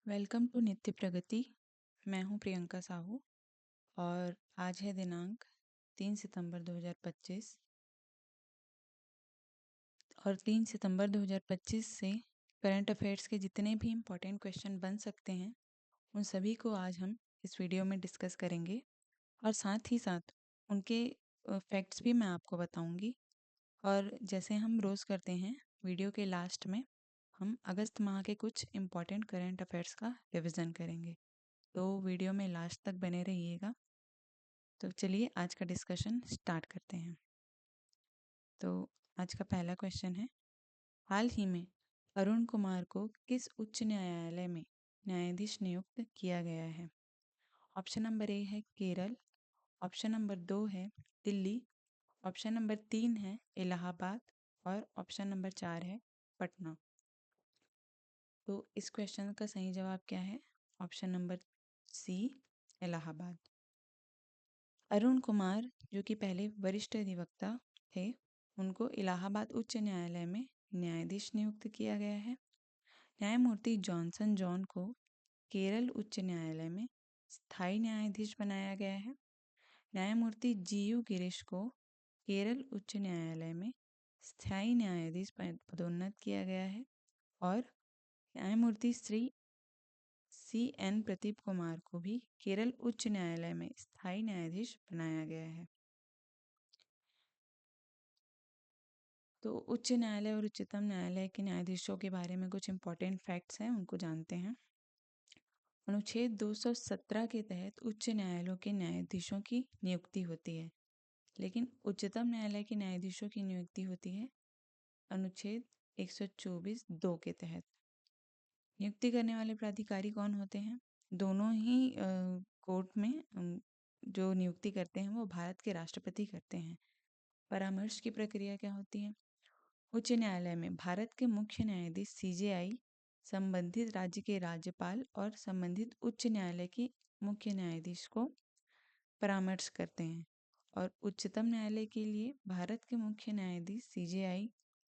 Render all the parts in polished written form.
Welcome to नित्य प्रगति। मैं हूं प्रियंका साहू और आज है दिनांक 3 सितंबर 2025 और 3 सितंबर 2025 से करंट अफेयर्स के जितने भी इम्पोर्टेंट क्वेश्चन बन सकते हैं उन सभी को आज हम इस वीडियो में डिस्कस करेंगे और साथ ही साथ उनके फैक्ट्स भी मैं आपको बताऊंगी। और जैसे हम रोज़ करते हैं, वीडियो के लास्ट में हम अगस्त माह के कुछ इम्पोर्टेंट करंट अफेयर्स का रिवीजन करेंगे, तो वीडियो में लास्ट तक बने रहिएगा। तो चलिए आज का डिस्कशन स्टार्ट करते हैं। तो आज का पहला क्वेश्चन है, हाल ही में अरुण कुमार को किस उच्च न्यायालय में न्यायाधीश नियुक्त किया गया है? ऑप्शन नंबर ए है केरल, ऑप्शन नंबर 2 है दिल्ली, ऑप्शन नंबर 3 है इलाहाबाद और ऑप्शन नंबर 4 है पटना। तो इस क्वेश्चन का सही जवाब क्या है? Option number C, Allahabad. Arun Kumar जो कि पहले वरिष्ठ अधिवक्ता थे, उनको इलाहाबाद उच्च न्यायालय में न्यायाधीश नियुक्त किया गया है। न्यायमूर्ति जॉनसन जॉन को केरल उच्च न्यायालय में स्थायी न्यायाधीश बनाया गया है। न्यायमूर्ति जीयू गिरीश को केरल उच्च न्यायालय में स्थायी न्यायाधीश पदोन्नत किया गया है और न्यायमूर्ति श्री CN प्रदीप कुमार को भी केरल उच्च न्यायालय में स्थायी न्यायाधीश बनाया गया है। तो उच्च न्यायालय और उच्चतम न्यायालय के न्यायाधीशों के बारे में कुछ इम्पोर्टेंट फैक्ट्स हैं, उनको जानते हैं। अनुच्छेद 217 के तहत उच्च न्यायालयों के न्यायाधीशों की नियुक्ति होती है, लेकिन उच्चतम न्यायालय के न्यायाधीशों की नियुक्ति होती है अनुच्छेद 124(2) के तहत। नियुक्ति करने वाले प्राधिकारी कौन होते हैं? दोनों ही कोर्ट में जो नियुक्ति करते हैं वो भारत के राष्ट्रपति करते हैं। परामर्श की प्रक्रिया क्या होती है? उच्च न्यायालय में भारत के मुख्य न्यायाधीश CJI संबंधित राज्य के राज्यपाल और संबंधित उच्च न्यायालय के मुख्य न्यायाधीश को परामर्श करते हैं। और उच्चतम न्यायालय के लिए भारत के मुख्य न्यायाधीश CJI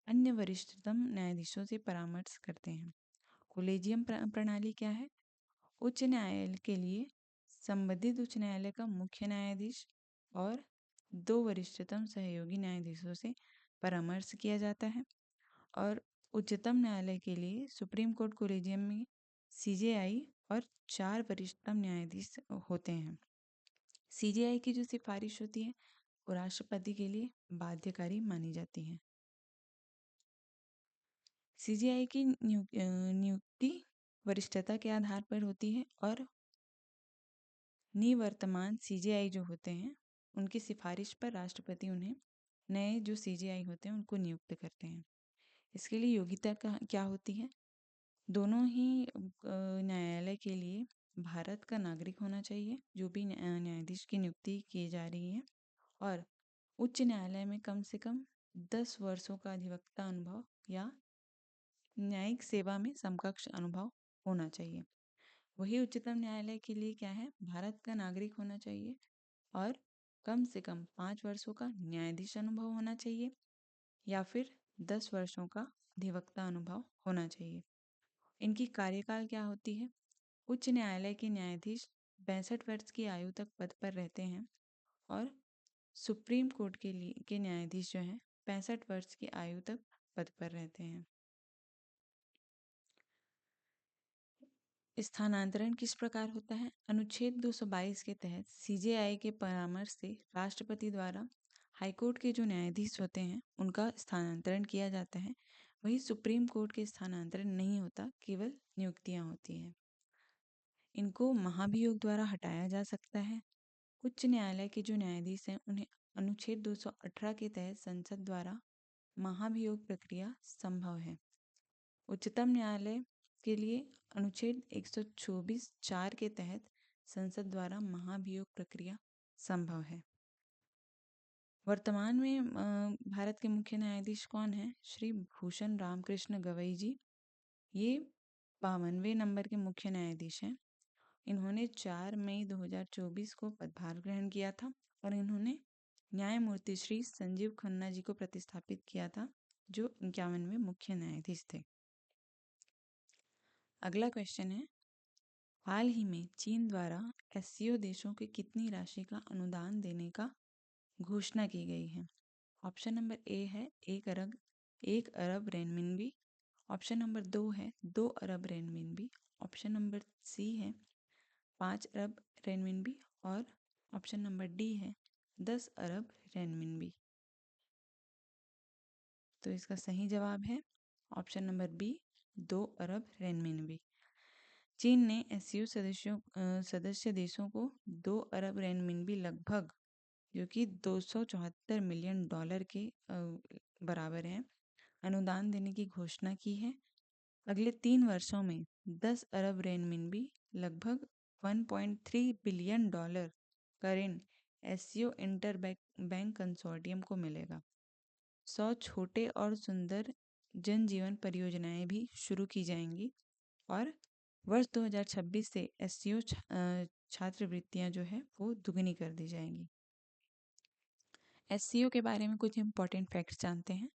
अन्य वरिष्ठतम न्यायाधीशों से परामर्श करते हैं। कोलेजियम प्रणाली क्या है? उच्च न्यायालय के लिए संबंधित उच्च न्यायालय का मुख्य न्यायाधीश और 2 वरिष्ठतम सहयोगी न्यायाधीशों से परामर्श किया जाता है। और उच्चतम न्यायालय के लिए सुप्रीम कोर्ट कोलेजियम में CJI और 4 वरिष्ठतम न्यायाधीश होते हैं। CJI की जो सिफारिश होती है वो राष्ट्रपति के लिए बाध्यकारी मानी जाती है। CJI की नियुक्ति वरिष्ठता के आधार पर होती है और निवर्तमान CJI जो होते हैं उनकी सिफारिश पर राष्ट्रपति उन्हें नए जो CJI होते हैं उनको नियुक्त करते हैं। इसके लिए योग्यता क्या होती है? दोनों ही न्यायालय के लिए भारत का नागरिक होना चाहिए जो भी न्यायाधीश की नियुक्ति की जा रही है, और उच्च न्यायालय में कम से कम 10 वर्षों का अधिवक्ता अनुभव या न्यायिक सेवा में समकक्ष अनुभव होना चाहिए। वही उच्चतम न्यायालय के लिए क्या है? भारत का नागरिक होना चाहिए और कम से कम 5 वर्षों का न्यायाधीश अनुभव होना चाहिए या फिर 10 वर्षों का अधिवक्ता अनुभव होना चाहिए। इनकी कार्यकाल क्या होती है? उच्च न्यायालय के न्यायाधीश 62 वर्ष की आयु तक पद पर रहते हैं और सुप्रीम कोर्ट के न्यायाधीश जो हैं 65 वर्ष की आयु तक पद पर रहते हैं। स्थानांतरण किस प्रकार होता है? अनुच्छेद 222 के तहत CJI के परामर्श से राष्ट्रपति द्वारा हाईकोर्ट के जो न्यायाधीश होते हैं उनका स्थानांतरण किया जाता है। वही सुप्रीम कोर्ट के स्थानांतरण नहीं होता, केवल नियुक्तियां होती हैं। इनको महाभियोग द्वारा हटाया जा सकता है। उच्च न्यायालय के जो न्यायाधीश हैं उन्हें अनुच्छेद 218 के तहत संसद द्वारा महाभियोग प्रक्रिया संभव है। उच्चतम न्यायालय के लिए अनुच्छेद 124(4) के तहत संसद द्वारा महाभियोग प्रक्रिया संभव है। वर्तमान में भारत के मुख्य न्यायाधीश कौन है? श्री भूषण रामकृष्ण गवई जी। ये 52वें नंबर के मुख्य न्यायाधीश हैं। इन्होंने 4 मई 2024 को पदभार ग्रहण किया था और इन्होंने न्यायमूर्ति श्री संजीव खन्ना जी को प्रतिस्थापित किया था, जो 51वें मुख्य न्यायाधीश थे। अगला क्वेश्चन है, हाल ही में चीन द्वारा एससीओ देशों को कितनी राशि का अनुदान देने का घोषणा की गई है? ऑप्शन नंबर ए है 1 अरब रेनमिनबी। ऑप्शन नंबर 2 है 2 अरब रेनमिनबी। ऑप्शन नंबर सी है 5 अरब रेनमिनबी और ऑप्शन नंबर डी है 10 अरब रेनमिनबी। तो इसका सही जवाब है ऑप्शन नंबर बी 2 अरब रेनमिनबी। चीन ने एससीओ सदस्य देशों को 2 अरब रेनमिनबी लगभग, जो कि $274 मिलियन के बराबर है, अनुदान देने की घोषणा की है। अगले 3 वर्षों में 10 अरब रेनमिनबी लगभग $1.3 बिलियन का ऋण एससीओ इंटर बैंक कंसोर्टियम को मिलेगा। 100 छोटे और सुंदर जनजीवन परियोजनाएं भी शुरू की जाएंगी और वर्ष 2026 से एससीओ छात्रवृत्तियां जो है वो दुगनी कर दी जाएंगी। एससीओ के बारे में कुछ इम्पोर्टेंट फैक्ट्स जानते हैं।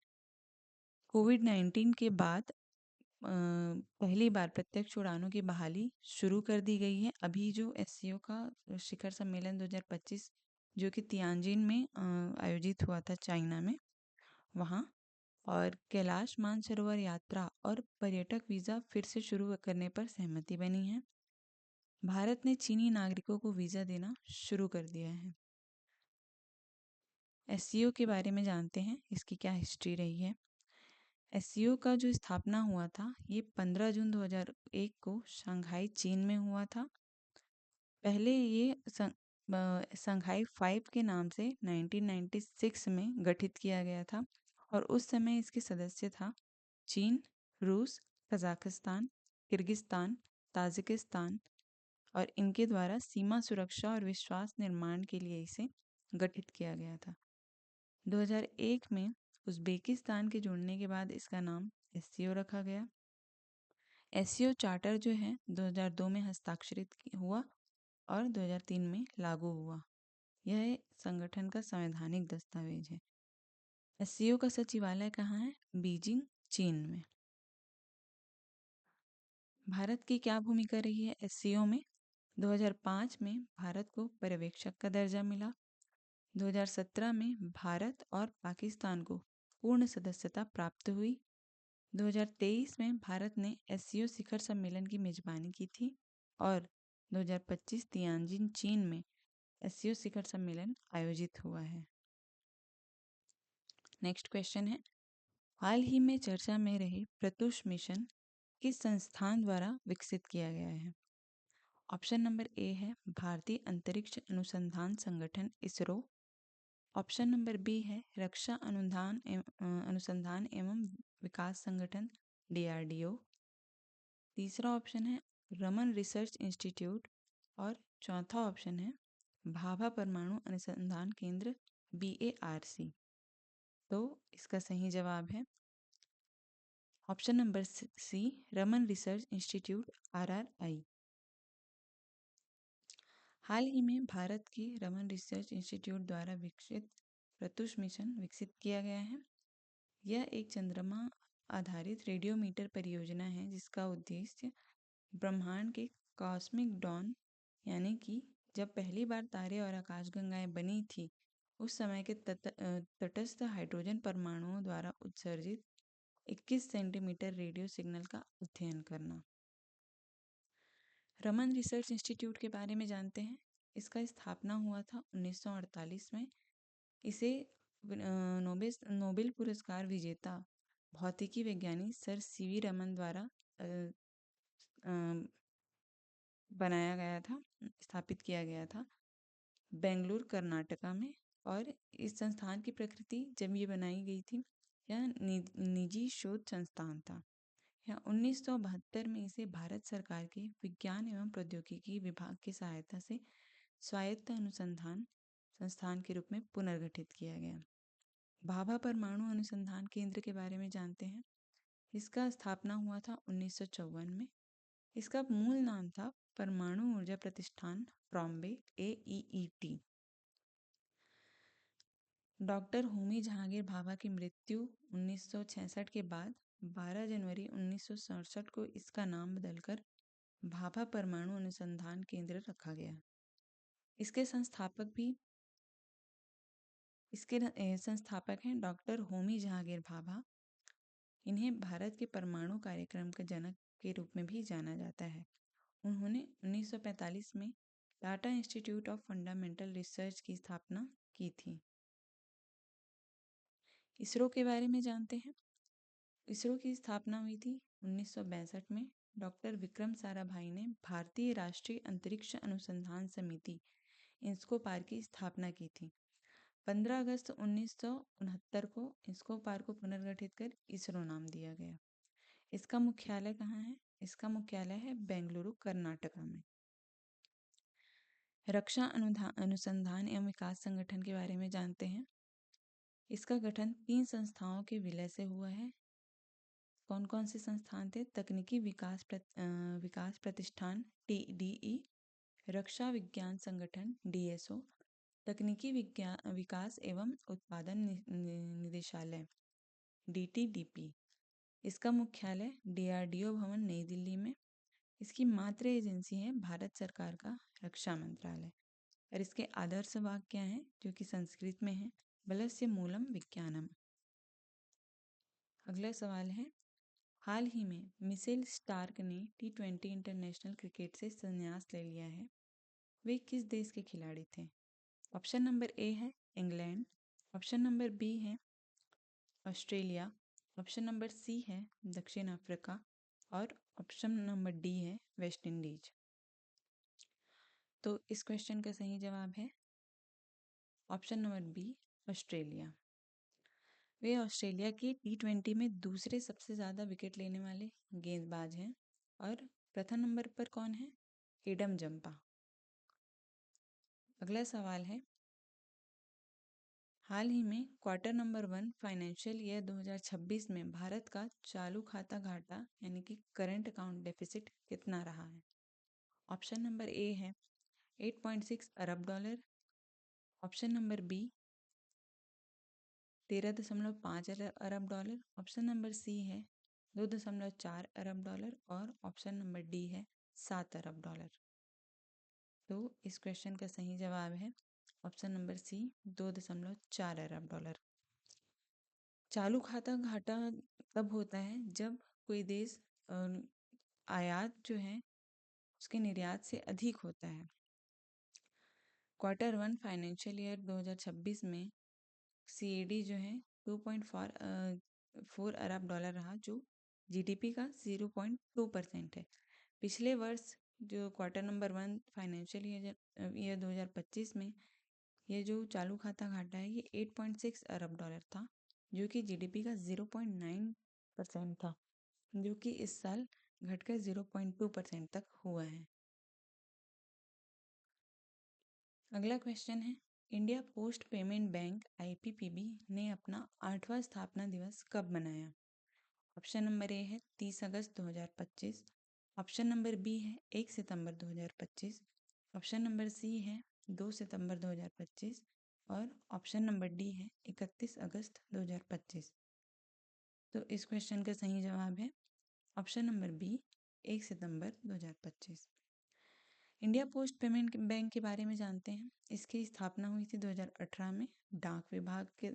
कोविड-19 के बाद पहली बार प्रत्यक्ष उड़ानों की बहाली शुरू कर दी गई है। अभी जो एससीओ का शिखर सम्मेलन 2025 जो कि तियानजिन में आयोजित हुआ था चाइना में, वहाँ, और कैलाश मानसरोवर यात्रा और पर्यटक वीज़ा फिर से शुरू करने पर सहमति बनी है। भारत ने चीनी नागरिकों को वीज़ा देना शुरू कर दिया है। एससीओ के बारे में जानते हैं, इसकी क्या हिस्ट्री रही है। एससीओ का जो स्थापना हुआ था ये 15 जून 2001 को शंघाई चीन में हुआ था। पहले ये शंघाई 5 के नाम से 1996 में गठित किया गया था और उस समय इसके सदस्य था चीन, रूस, कजाकिस्तान, किर्गिस्तान, ताजिकिस्तान, और इनके द्वारा सीमा सुरक्षा और विश्वास निर्माण के लिए इसे गठित किया गया था। 2001 में उज़्बेकिस्तान के जुड़ने के बाद इसका नाम एससीओ रखा गया। एससीओ चार्टर जो है 2002 में हस्ताक्षरित हुआ और 2003 में लागू हुआ। यह संगठन का संवैधानिक दस्तावेज है। एससीओ का सचिवालय कहाँ है? बीजिंग, चीन में। भारत की क्या भूमिका रही है एससीओ में? 2005 में भारत को पर्यवेक्षक का दर्जा मिला। 2017 में भारत और पाकिस्तान को पूर्ण सदस्यता प्राप्त हुई। 2023 में भारत ने एससीओ शिखर सम्मेलन की मेजबानी की थी और 2025 तियानजिन चीन में एससीओ शिखर सम्मेलन आयोजित हुआ है। नेक्स्ट क्वेश्चन है, हाल ही में चर्चा में रहे प्रत्युष मिशन किस संस्थान द्वारा विकसित किया गया है? ऑप्शन नंबर ए है भारतीय अंतरिक्ष अनुसंधान संगठन इसरो। ऑप्शन नंबर बी है रक्षा अनुसंधान एवं विकास संगठन डीआरडीओ। तीसरा ऑप्शन है रमन रिसर्च इंस्टीट्यूट और चौथा ऑप्शन है भाभा परमाणु अनुसंधान केंद्र बीएआरसी। तो इसका सही जवाब है option number C Raman research institute RRI. हाल ही में भारत के रमन रिसर्च इंस्टीट्यूट द्वारा विकसित प्रत्युष मिशन विकसित किया गया है। यह एक चंद्रमा आधारित रेडियोमीटर परियोजना है जिसका उद्देश्य ब्रह्मांड के कॉस्मिक डॉन, यानी कि जब पहली बार तारे और आकाशगंगाएं बनी थी उस समय के तटस्थ हाइड्रोजन परमाणुओं द्वारा उत्सर्जित 21 सेंटीमीटर रेडियो सिग्नल का अध्ययन करना। रमन रिसर्च इंस्टीट्यूट के बारे में जानते हैं। इसका स्थापना हुआ था 1948 में। इसे नोबेल पुरस्कार विजेता भौतिकी वैज्ञानिक सर सीवी रमन द्वारा बनाया गया था, स्थापित किया गया था बेंगलुरु कर्नाटका में। और इस संस्थान की प्रकृति जब ये बनाई गई थी, यह निजी शोध संस्थान था। यह 1972 में इसे भारत सरकार के विज्ञान एवं प्रौद्योगिकी विभाग की सहायता से स्वायत्त अनुसंधान संस्थान के रूप में पुनर्गठित किया गया। भाभा परमाणु अनुसंधान केंद्र के बारे में जानते हैं। इसका स्थापना हुआ था 1954 में। इसका मूल नाम था परमाणु ऊर्जा प्रतिष्ठान ट्रॉम्बे AEET। डॉक्टर होमी जहांगीर भाभा की मृत्यु 1966 के बाद 12 जनवरी 1967 को इसका नाम बदलकर भाभा परमाणु अनुसंधान केंद्र रखा गया। इसके संस्थापक हैं डॉक्टर होमी जहांगीर भाभा। इन्हें भारत के परमाणु कार्यक्रम के जनक के रूप में भी जाना जाता है। उन्होंने 1945 में Tata institute of fundamental research की स्थापना की थी। इसरो के बारे में जानते हैं। इसरो की स्थापना हुई थी 1962 में। डॉक्टर विक्रम साराभाई ने भारतीय राष्ट्रीय अंतरिक्ष अनुसंधान समिति इंस्कोपार की स्थापना की थी। 15 अगस्त 1969 को इंस्कोपार को पुनर्गठित कर इसरो नाम दिया गया। इसका मुख्यालय कहाँ है? इसका मुख्यालय है बेंगलुरु, कर्नाटका में। रक्षा अनुसंधान एवं विकास संगठन के बारे में जानते हैं। इसका गठन 3 संस्थाओं के विलय से हुआ है। कौन कौन से संस्थान थे? तकनीकी विकास प्रतिष्ठान TDE, रक्षा विज्ञान संगठन DSO, तकनीकी विकास एवं उत्पादन निदेशालय DTDP। इसका मुख्यालय DRDO भवन नई दिल्ली में। इसकी मातृ एजेंसी है भारत सरकार का रक्षा मंत्रालय। और इसके आदर्श वाक्य क्या हैं जो कि संस्कृत में है? बलस्य मूलम विज्ञानम। अगला सवाल है, हाल ही में मिशेल स्टार्क ने T20 इंटरनेशनल क्रिकेट से संन्यास ले लिया है। वे किस देश के खिलाड़ी थे? ऑप्शन नंबर ए है इंग्लैंड, ऑप्शन नंबर बी है ऑस्ट्रेलिया, ऑप्शन नंबर सी है दक्षिण अफ्रीका और ऑप्शन नंबर डी है वेस्ट इंडीज। तो इस क्वेश्चन का सही जवाब है ऑप्शन नंबर बी, ऑस्ट्रेलिया। वे ऑस्ट्रेलिया की T20 में दूसरे सबसे ज़्यादा विकेट लेने वाले गेंदबाज हैं। और प्रथम नंबर पर कौन है? Adam Zampa. अगला सवाल है, हाल ही में क्वार्टर नंबर 1 फाइनेंशियल ईयर 2026 में भारत का चालू खाता घाटा यानी कि करंट अकाउंट डेफिसिट कितना रहा है? ऑप्शन नंबर ए है 8.6 अरब डॉलर, ऑप्शन नंबर बी 13.5 अरब डॉलर, ऑप्शन नंबर सी है 2.4 अरब डॉलर और ऑप्शन नंबर डी है 7 अरब डॉलर। तो इस क्वेश्चन का सही जवाब है ऑप्शन नंबर सी 2.4 अरब डॉलर। चालू खाता घाटा तब होता है जब कोई देश आयात जो है उसके निर्यात से अधिक होता है। क्वार्टर 1 फाइनेंशियल ईयर 2026 में CAD जो है 2.4 अरब डॉलर रहा, जो GDP का 0.2% है। पिछले वर्ष जो क्वार्टर नंबर 1 फाइनेंशियल ईयर 2025 में ये जो चालू खाता घाटा है ये 8.6 अरब डॉलर था, जो कि GDP का 0.9% था, जो कि इस साल घटकर 0.2% तक हुआ है। अगला क्वेश्चन है, India post payment bank IPPB ने अपना 8वां स्थापना दिवस कब मनाया? ऑप्शन नंबर ए है 30 अगस्त 2025, ऑप्शन नंबर बी है 1 सितंबर 2025, ऑप्शन नंबर सी है 2 सितंबर 2025 और ऑप्शन नंबर डी है 31 अगस्त 2025। तो इस क्वेश्चन का सही जवाब है ऑप्शन नंबर बी 1 सितंबर 2025। इंडिया पोस्ट पेमेंट बैंक के बारे में जानते हैं। इसकी स्थापना हुई थी 2018 में डाक विभाग के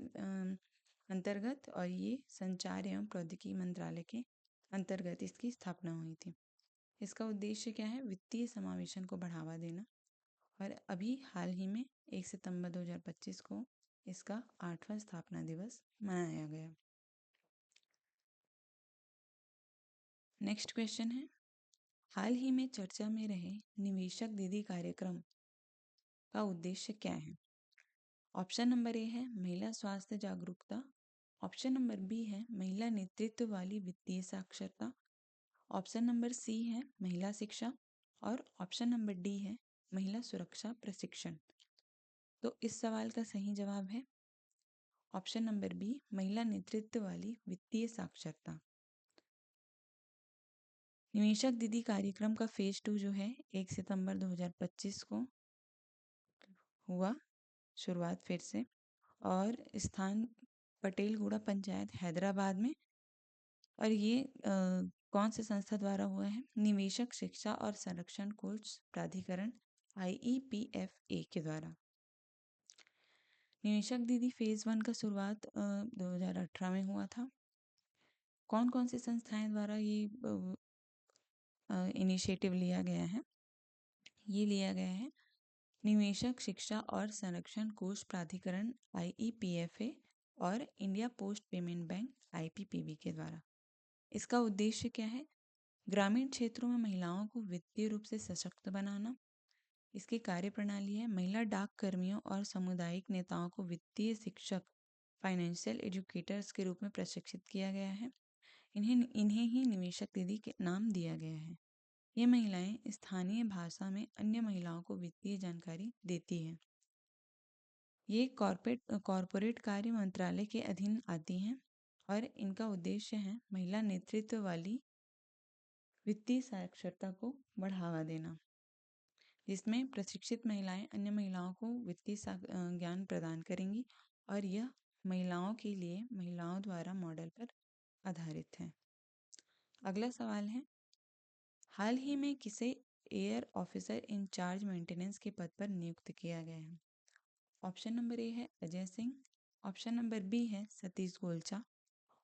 अंतर्गत और ये संचार एवं प्रौद्योगिकी मंत्रालय के अंतर्गत इसकी स्थापना हुई थी। इसका उद्देश्य क्या है? वित्तीय समावेशन को बढ़ावा देना। और अभी हाल ही में 1 सितंबर 2025 को इसका 8वां स्थापना दिवस मनाया गया। नेक्स्ट क्वेश्चन है, हाल ही में चर्चा में रहे निवेशक दीदी कार्यक्रम का उद्देश्य क्या है? ऑप्शन नंबर ए है महिला स्वास्थ्य जागरूकता, ऑप्शन नंबर बी है महिला नेतृत्व वाली वित्तीय साक्षरता, ऑप्शन नंबर सी है महिला शिक्षा और ऑप्शन नंबर डी है महिला सुरक्षा प्रशिक्षण। तो इस सवाल का सही जवाब है ऑप्शन नंबर बी महिला नेतृत्व वाली वित्तीय साक्षरता। निवेशक दीदी कार्यक्रम का फेज 2 जो है 1 सितंबर 2025 को हुआ शुरुआत फिर से, और स्थान पटेलगुड़ा पंचायत हैदराबाद में। और ये कौन से संस्था द्वारा हुआ है? निवेशक शिक्षा और संरक्षण कोष प्राधिकरण IEPFA के द्वारा। निवेशक दीदी फेज 1 का शुरुआत 2018 में हुआ था। कौन कौन सी संस्थाएं द्वारा ये इनिशिएटिव लिया गया है? ये लिया गया है निवेशक शिक्षा और संरक्षण कोष प्राधिकरण IEPFA और India post payment bank IPPB के द्वारा। इसका उद्देश्य क्या है? ग्रामीण क्षेत्रों में महिलाओं को वित्तीय रूप से सशक्त बनाना। इसकी कार्यप्रणाली है महिला डाक कर्मियों और सामुदायिक नेताओं को वित्तीय शिक्षक फाइनेंशियल एजुकेटर्स के रूप में प्रशिक्षित किया गया है। इन्हें ही निवेशक दीदी के नाम दिया गया है। ये महिलाएं स्थानीय भाषा में अन्य महिलाओं को वित्तीय जानकारी देती हैं। ये कॉरपोरेट कार्य मंत्रालय के अधीन आती हैं और इनका उद्देश्य है महिला नेतृत्व वाली वित्तीय साक्षरता को बढ़ावा देना, जिसमें प्रशिक्षित महिलाएं अन्य महिलाओं को वित्तीय ज्ञान प्रदान करेंगी और यह महिलाओं के लिए महिलाओं द्वारा मॉडल पर आधारित है। अगला सवाल है, हाल ही में किसे एयर ऑफिसर इंचार्ज मेंटेनेंस के पद पर नियुक्त किया गया है? ऑप्शन नंबर ए है Ajay Singh, option number B है Satish Golcha,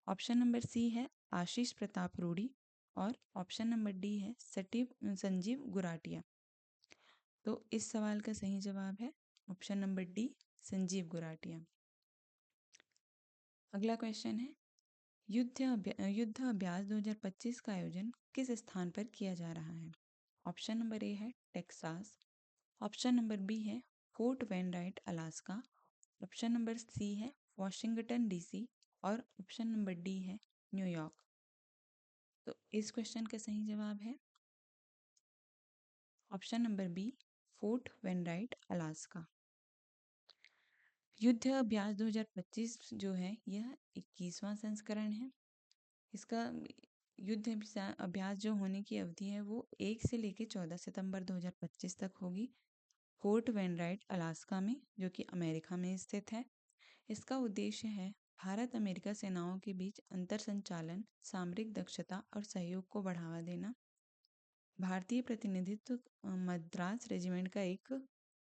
option number C है आशीष प्रताप रूडी और ऑप्शन नंबर डी है संजीव गुराटिया। तो इस सवाल का सही जवाब है ऑप्शन नंबर डी, संजीव गुराटिया। अगला क्वेश्चन है, युद्ध अभ्यास 2025 का आयोजन किस स्थान पर किया जा रहा है? ऑप्शन नंबर ए है टेक्सास, ऑप्शन नंबर बी है Fort Wayne Wright Alaska, option number C है वॉशिंगटन DC और ऑप्शन नंबर डी है न्यूयॉर्क। तो इस क्वेश्चन का सही जवाब है option number B, Fort Wayne Wright Alaska. Yudh Abhyas 2025 जो है यह 21वां संस्करण है। इसका युद्ध अभ्यास जो होने की अवधि है वो 1 से लेकर 14 सितंबर 2025 तक होगी फोर्ट वेन राइट अलास्का में, जो कि अमेरिका में स्थित है। इसका उद्देश्य है भारत अमेरिका सेनाओं के बीच अंतर संचालन, सामरिक दक्षता और सहयोग को बढ़ावा देना। भारतीय प्रतिनिधित्व मद्रास रेजिमेंट का एक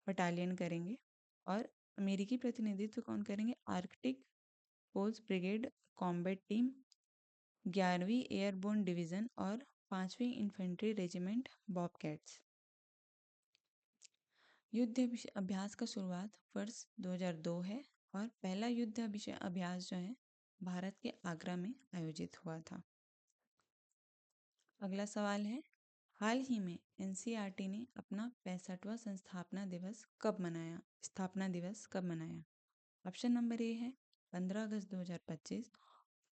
बटालियन करेंगे और अमेरिकी प्रतिनिधित्व कौन करेंगे? Arctic force brigade combat team, 11वीं एयरबोर्न डिवीजन और 5वीं इन्फेंट्री रेजिमेंट बॉबकैट्स। युद्ध अभ्यास का शुरुआत वर्ष 2002 है और पहला युद्ध अभ्यास जो है भारत के आगरा में आयोजित हुआ था। अगला सवाल है, हाल ही में NCERT ने अपना 65वां स्थापना दिवस कब मनाया? ऑप्शन नंबर ए है 15 अगस्त 2025,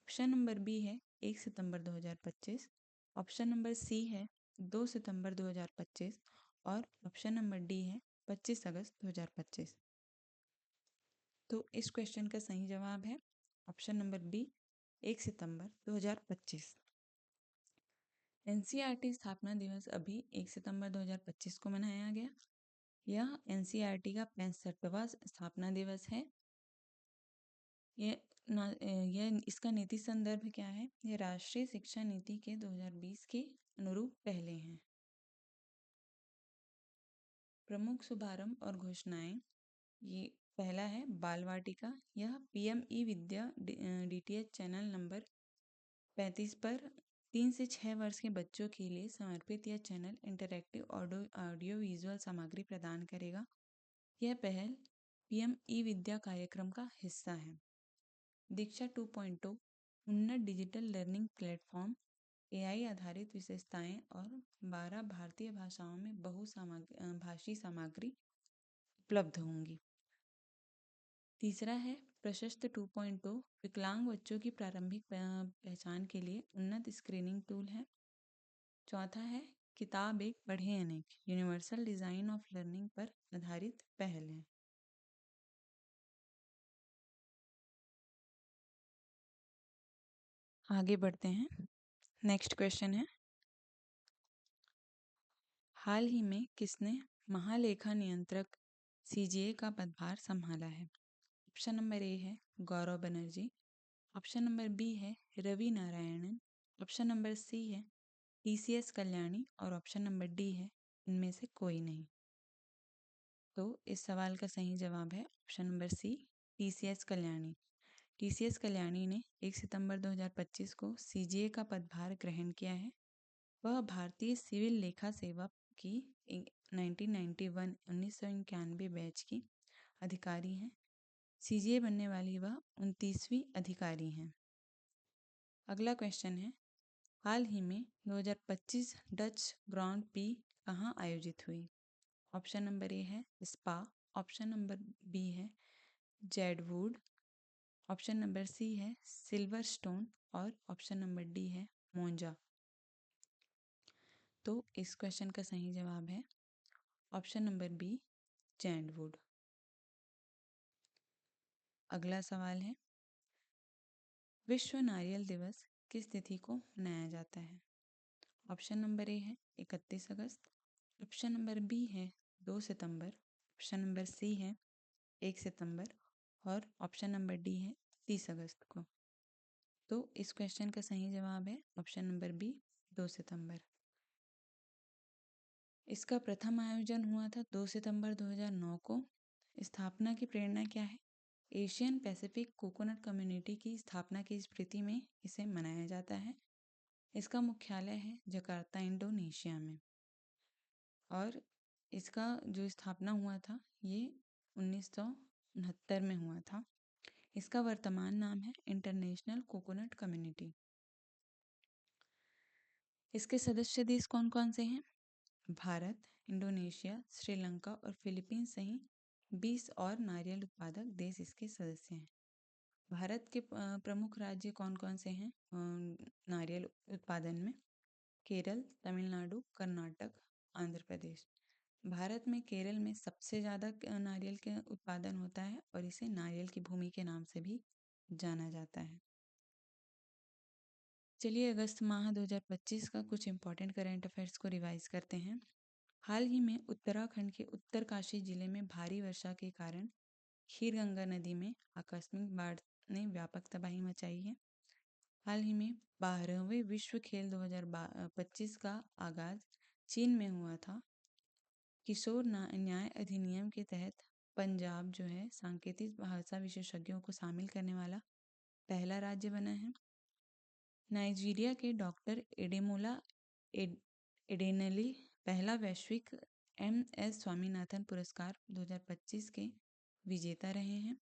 ऑप्शन नंबर बी है 1 सितंबर 2025, ऑप्शन नंबर सी है 2 सितंबर 2025 और ऑप्शन नंबर डी है 25 अगस्त 2025। तो इस क्वेश्चन का सही जवाब है ऑप्शन नंबर बी, 1 सितंबर 2025। NCERT स्थापना दिवस अभी 1 सितंबर 2025 को मनाया गया। यह NCERT का 65वां स्थापना दिवस है। यह इसका नीति संदर्भ क्या है? ये राष्ट्रीय शिक्षा नीति के 2020 के अनुरूप पहले हैं। प्रमुख शुभारंभ और घोषणाएं, ये पहला है बाल वाटिका। यह PM ई-विद्या DTH चैनल नंबर 35 पर 3 से 6 वर्ष के बच्चों के लिए समर्पित यह चैनल इंटरैक्टिव ऑडियो विजुअल सामग्री प्रदान करेगा। यह पहल PM ई-विद्या कार्यक्रम का हिस्सा है। दीक्षा 2.0 उन्नत डिजिटल लर्निंग प्लेटफॉर्म, AI आधारित विशेषताएं और 12 भारतीय भाषाओं में भाषी सामग्री उपलब्ध होंगी। तीसरा है प्रशस्त 2.0 विकलांग बच्चों की प्रारंभिक पहचान के लिए उन्नत स्क्रीनिंग टूल है। चौथा है किताब एक पढ़े अनेक यूनिवर्सल डिजाइन ऑफ लर्निंग पर आधारित पहल है। आगे बढ़ते हैं। नेक्स्ट क्वेश्चन है, हाल ही में किसने महालेखा नियंत्रक CGA का पदभार संभाला है? ऑप्शन नंबर ए है Gaurav Banerjee, option number B है Ravi Narayanan, option number C है TCS कल्याणी और ऑप्शन नंबर डी है इनमें से कोई नहीं। तो इस सवाल का सही जवाब है option number C, TCS Kalyani. TCS Kalyani ने 1 सितंबर 2025 को CGA का पदभार ग्रहण किया है। वह भारतीय सिविल लेखा सेवा की 1991 बैच की अधिकारी हैं। CGA बनने वाली वह 29वीं अधिकारी हैं। अगला क्वेश्चन है, हाल ही में 2025 डच ग्रांड प्री कहाँ आयोजित हुई? ऑप्शन नंबर ए है स्पा, ऑप्शन नंबर बी है जेडवुड, ऑप्शन नंबर सी है सिल्वर स्टोन और ऑप्शन नंबर डी है मोंजा। तो इस क्वेश्चन का सही जवाब है ऑप्शन नंबर बी जेडवुड। अगला सवाल है, विश्व नारियल दिवस किस तिथि को मनाया जाता है? ऑप्शन नंबर ए है 31 अगस्त, ऑप्शन नंबर बी है 2 सितंबर, ऑप्शन नंबर सी है 1 सितंबर और ऑप्शन नंबर डी है 30 अगस्त को। तो इस क्वेश्चन का सही जवाब है ऑप्शन नंबर बी 2 सितंबर। इसका प्रथम आयोजन हुआ था 2 सितंबर 2009 को। स्थापना की प्रेरणा क्या है? एशियन पैसिफिक कोकोनट कम्युनिटी की स्थापना की स्मृति में इसे मनाया जाता है। इसका मुख्यालय है जकार्ता, इंडोनेशिया में। और इसका जो स्थापना हुआ था ये 1969 में हुआ था। इसका वर्तमान नाम है इंटरनेशनल कोकोनट कम्युनिटी। इसके सदस्य देश कौन कौन से हैं? भारत, इंडोनेशिया, श्रीलंका और फिलीपींस सहित 20 और नारियल उत्पादक देश इसके सदस्य हैं। भारत के प्रमुख राज्य कौन कौन से हैं नारियल उत्पादन में? केरल, तमिलनाडु, कर्नाटक, आंध्र प्रदेश। भारत में केरल में सबसे ज़्यादा नारियल के उत्पादन होता है और इसे नारियल की भूमि के नाम से भी जाना जाता है। चलिए अगस्त माह 2025 का कुछ इम्पोर्टेंट करंट अफेयर्स को रिवाइज करते हैं। हाल ही में उत्तराखंड के उत्तरकाशी जिले में भारी वर्षा के कारण खीरगंगा नदी में आकस्मिक बाढ़ ने व्यापक तबाही मचाई है। हाल ही में 12वें विश्व खेल 2025 का आगाज चीन में हुआ था। किशोर न्याय अधिनियम के तहत पंजाब जो है सांकेतिक भाषा विशेषज्ञों को शामिल करने वाला पहला राज्य बना है। नाइजीरिया के डॉक्टर एडेमोला एडेनली पहला वैश्विक MS स्वामीनाथन पुरस्कार 2025 के विजेता रहे हैं।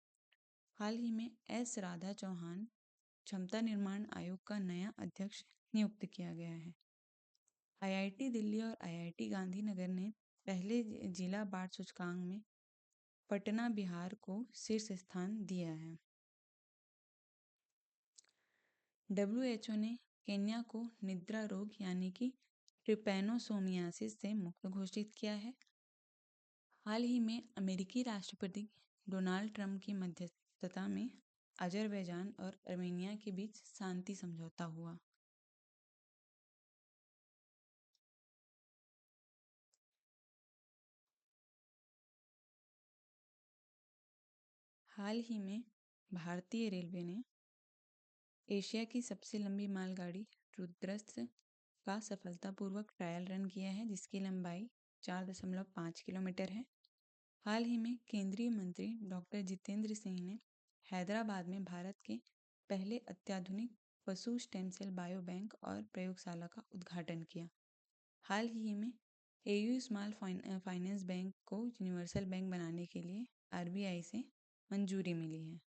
हाल ही में S राधा चौहान क्षमता निर्माण आयोग का नया अध्यक्ष नियुक्त किया गया है। IIT दिल्ली और IIT गांधीनगर ने पहले जिला बाढ़ सूचकांक में पटना बिहार को शीर्ष स्थान दिया है। WHO ने केन्या को निद्रा रोग यानी कि ट्रिपैनोसोमियासिस से मुक्त घोषित किया है। हाल ही में अमेरिकी राष्ट्रपति डोनाल्ड ट्रंप की मध्यस्थता में अजरबैजान और अर्मेनिया के बीच शांति समझौता हुआ। हाल ही में भारतीय रेलवे ने एशिया की सबसे लंबी मालगाड़ी रुद्रस्थ का सफलतापूर्वक ट्रायल रन किया है, जिसकी लंबाई 4.5 किलोमीटर है। हाल ही में केंद्रीय मंत्री डॉक्टर जितेंद्र सिंह ने हैदराबाद में भारत के पहले अत्याधुनिक पशु स्टेम सेल बायो बैंक और प्रयोगशाला का उद्घाटन किया। हाल ही में AU स्मॉल फाइनेंस बैंक को यूनिवर्सल बैंक बनाने के लिए RBI से मंजूरी मिली है।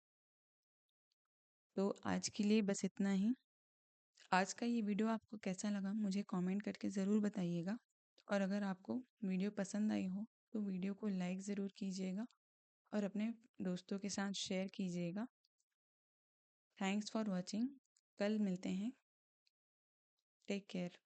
तो आज के लिए बस इतना ही। आज का ये वीडियो आपको कैसा लगा मुझे कमेंट करके ज़रूर बताइएगा, और अगर आपको वीडियो पसंद आई हो तो वीडियो को लाइक ज़रूर कीजिएगा और अपने दोस्तों के साथ शेयर कीजिएगा। Thanks for watching. कल मिलते हैं। Take care.